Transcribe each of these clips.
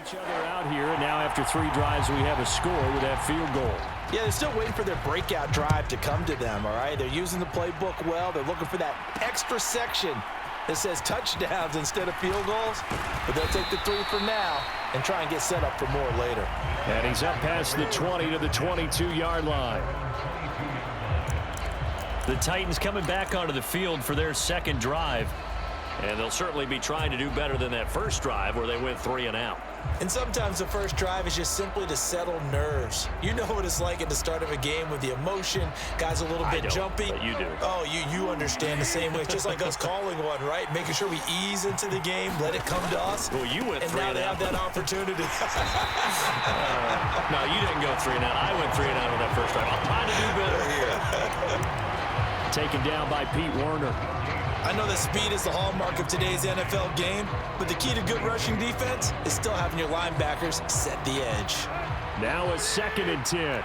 each other out here, and now after 3 drives, we have a score with that field goal. Yeah, they're still waiting for their breakout drive to come to them, all right? They're using the playbook well. They're looking for that extra section that says touchdowns instead of field goals. But they'll take the 3 for now and try and get set up for more later. And he's up past the 20 to the 22-yard line. The Titans coming back onto the field for their second drive. And they'll certainly be trying to do better than that first drive where they went 3 and out. And sometimes the first drive is just simply to settle nerves. You know what it's like at the start of a game with the emotion. Guys a little bit jumpy. But you do. Oh, you understand the same way. It's just like us calling one, right? Making sure we ease into the game, let it come to us. Well, you went 3 and out. And now they have that opportunity. No, you didn't go 3 and out. I went 3 and out on that first drive. I'm trying to do better here. Taken down by Pete Werner. I know that speed is the hallmark of today's NFL game, but the key to good rushing defense is still having your linebackers set the edge. Now a 2nd and 10.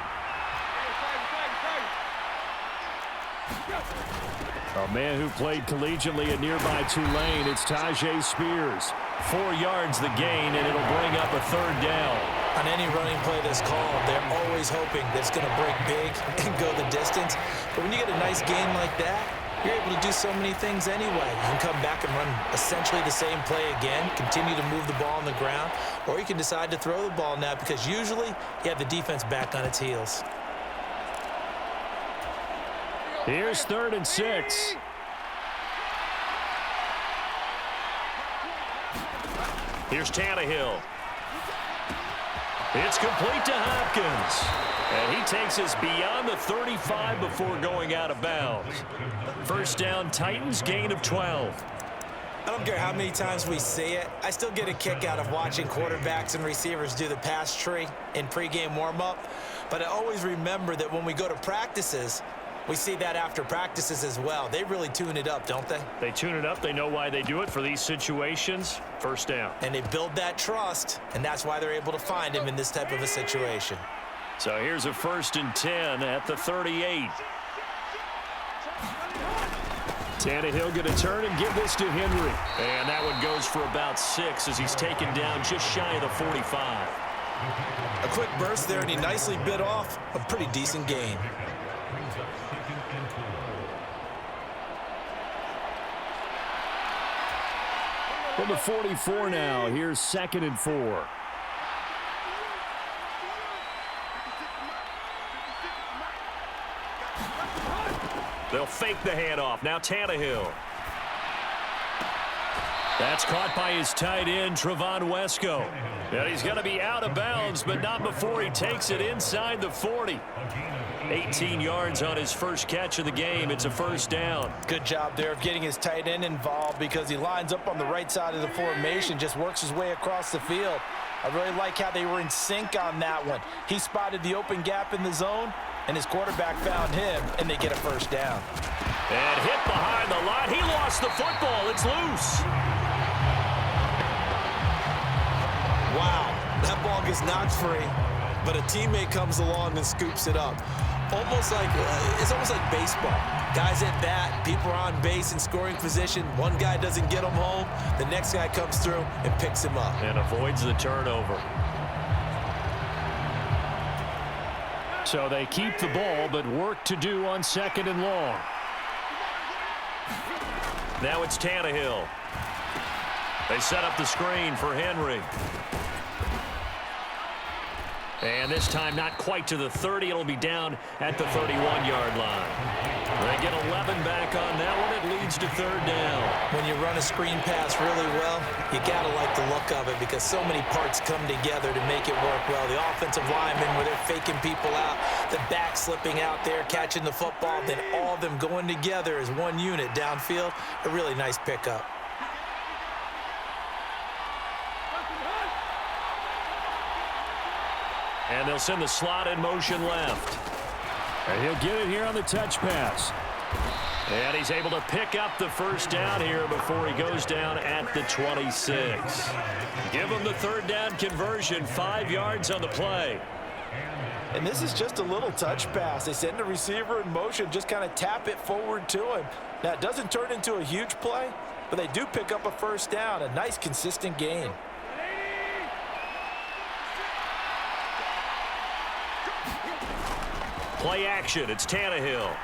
A man who played collegiately at nearby Tulane, it's Tajay Spears. 4 yards the gain, and it'll bring up a 3rd down. On any running play that's called, they're always hoping that it's going to break big and go the distance. But when you get a nice gain like that, you're able to do so many things anyway. You can come back and run essentially the same play again, continue to move the ball on the ground, or you can decide to throw the ball now because usually you have the defense back on its heels. Here's 3rd and 6. Here's Tannehill. It's complete to Hopkins. And he takes us beyond the 35 before going out of bounds. First down, Titans, gain of 12. I don't care how many times we see it. I still get a kick out of watching quarterbacks and receivers do the pass tree in pregame warm-up. But I always remember that when we go to practices, we see that after practices as well. They really tune it up, don't they? They tune it up. They know why they do it for these situations. First down. And they build that trust, and that's why they're able to find him in this type of a situation. So here's a 1st and 10 at the 38. Tannehill going to turn and give this to Henry. And that one goes for about 6 as he's taken down just shy of the 45. A quick burst there, and he nicely bit off a pretty decent gain. From the 44 now, here's 2nd and 4. They'll fake the handoff. Now Tannehill. That's caught by his tight end, Trevon Wesco. And he's going to be out of bounds, but not before he takes it inside the 40. 18 yards on his first catch of the game. It's a 1st down. Good job there of getting his tight end involved because he lines up on the right side of the formation, just works his way across the field. I really like how they were in sync on that one. He spotted the open gap in the zone, and his quarterback found him, and they get a 1st down. And hit behind the line. He lost the football. It's loose. Wow, that ball gets knocked free, but a teammate comes along and scoops it up. It's almost like baseball. Guys at bat, people are on base in scoring position. One guy doesn't get him home. The next guy comes through and picks him up. And avoids the turnover. So they keep the ball, but work to do on 2nd and long. Now it's Tannehill. They set up the screen for Henry. And this time not quite to the 30. It'll be down at the 31-yard line. They get 11 back on that one. It leads to 3rd down. When you run a screen pass really well, you got to like the look of it because so many parts come together to make it work well. The offensive linemen where they're faking people out, the back slipping out there, catching the football, then all of them going together as one unit downfield. A really nice pickup. And they'll send the slot in motion left. And he'll get it here on the touch pass. And he's able to pick up the 1st down here before he goes down at the 26. Give him the 3rd down conversion, 5 yards on the play. And this is just a little touch pass. They send the receiver in motion, just kind of tap it forward to him. Now, it doesn't turn into a huge play, but they do pick up a 1st down, a nice consistent gain. Play action. It's Tannehill.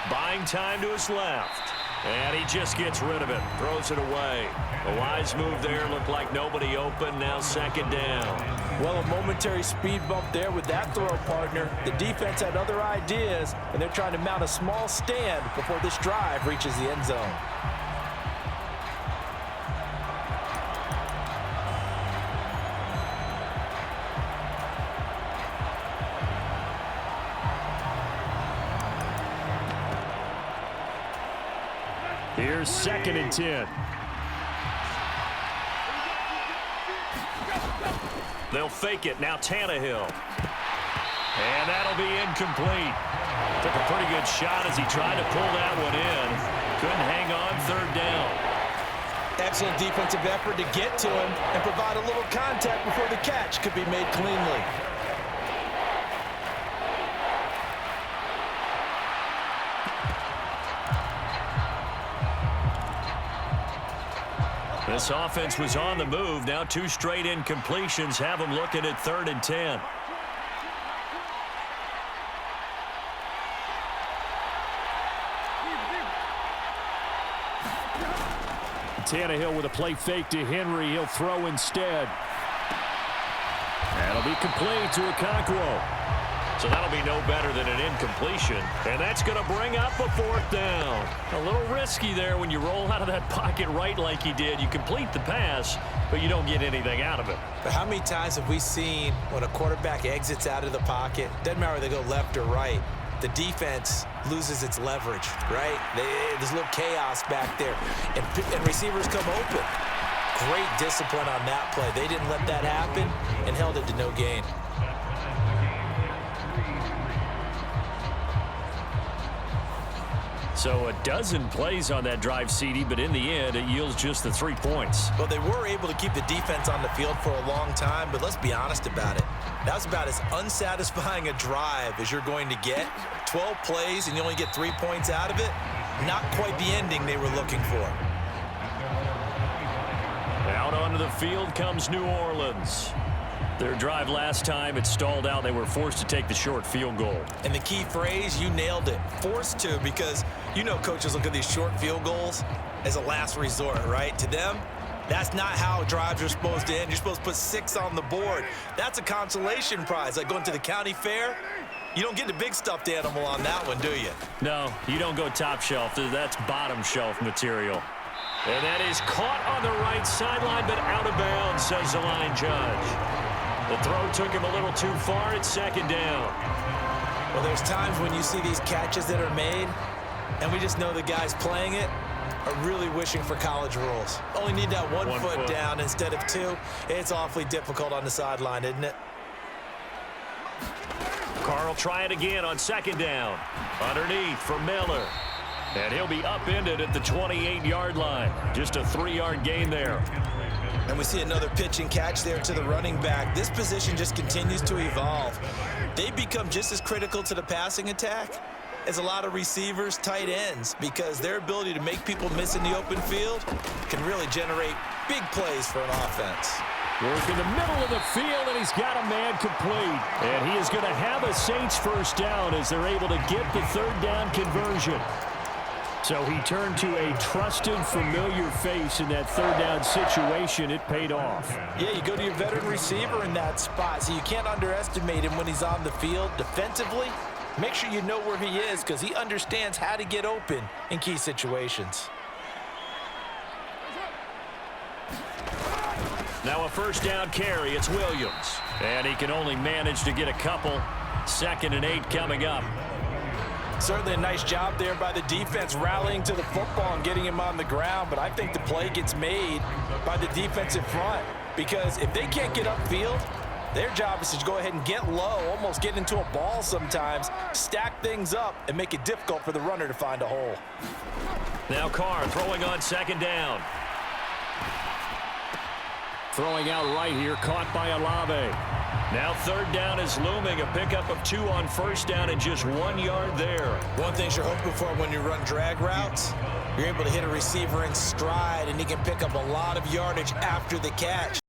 Buying time to his left. And he just gets rid of it. Throws it away. A wise move there. Looked like nobody open. Now second down. Well, a momentary speed bump there with that throw, partner. The defense had other ideas, and they're trying to mount a small stand before this drive reaches the end zone. Here's 2nd and 10. They'll fake it. Now Tannehill. And that'll be incomplete. Took a pretty good shot as he tried to pull that one in. Couldn't hang on. 3rd down. Excellent defensive effort to get to him and provide a little contact before the catch could be made cleanly. This offense was on the move. Now 2 straight incompletions have them looking at 3rd and 10. Tannehill with a play fake to Henry. He'll throw instead. That'll be complete to Okonkwo. So that'll be no better than an incompletion. And that's going to bring up a 4th down. A little risky there when you roll out of that pocket right like he did. You complete the pass, but you don't get anything out of it. But how many times have we seen when a quarterback exits out of the pocket, doesn't matter whether they go left or right, the defense loses its leverage, right? There's a little chaos back there, and receivers come open. Great discipline on that play. They didn't let that happen and held it to no gain. So a dozen plays on that drive, CD, but in the end, it yields just the 3 points. Well, they were able to keep the defense on the field for a long time, but let's be honest about it. That was about as unsatisfying a drive as you're going to get. 12 plays and you only get 3 points out of it. Not quite the ending they were looking for. Out onto the field comes New Orleans. Their drive last time, it stalled out. They were forced to take the short field goal. And the key phrase, you nailed it. Forced to, because you know coaches look at these short field goals as a last resort, right? To them, that's not how drives are supposed to end. You're supposed to put 6 on the board. That's a consolation prize. Like going to the county fair, you don't get the big stuffed animal on that one, do you? No, you don't go top shelf. That's bottom shelf material. And that is caught on the right sideline, but out of bounds, says the line judge. The throw took him a little too far. It's 2nd down. Well, there's times when you see these catches that are made, and we just know the guys playing it are really wishing for college rules. Only need that one foot down instead of 2. It's awfully difficult on the sideline, isn't it? Carr try it again on 2nd down. Underneath for Miller. And he'll be upended at the 28-yard line. Just a 3-yard gain there. And we see another pitch and catch there to the running back. This position just continues to evolve. They become just as critical to the passing attack as a lot of receivers, tight ends, because their ability to make people miss in the open field can really generate big plays for an offense. Work in the middle of the field, and he's got a man complete. And he is going to have a Saints 1st down as they're able to get the 3rd down conversion. So he turned to a trusted, familiar face in that 3rd down situation. It paid off. Yeah, you go to your veteran receiver in that spot, so you can't underestimate him when he's on the field. Defensively, make sure you know where he is because he understands how to get open in key situations. Now a 1st down carry. It's Williams. And he can only manage to get a couple. 2nd and 8 coming up. Certainly a nice job there by the defense rallying to the football and getting him on the ground, but I think the play gets made by the defensive front because if they can't get upfield, their job is to go ahead and get low, almost get into a ball sometimes, stack things up, and make it difficult for the runner to find a hole. Now Carr throwing on 2nd down. Throwing out right here, caught by Olave. Now 3rd down is looming. A pickup of 2 on 1st down and just 1 yard there. One thing you're hoping for when you run drag routes, you're able to hit a receiver in stride, and he can pick up a lot of yardage after the catch.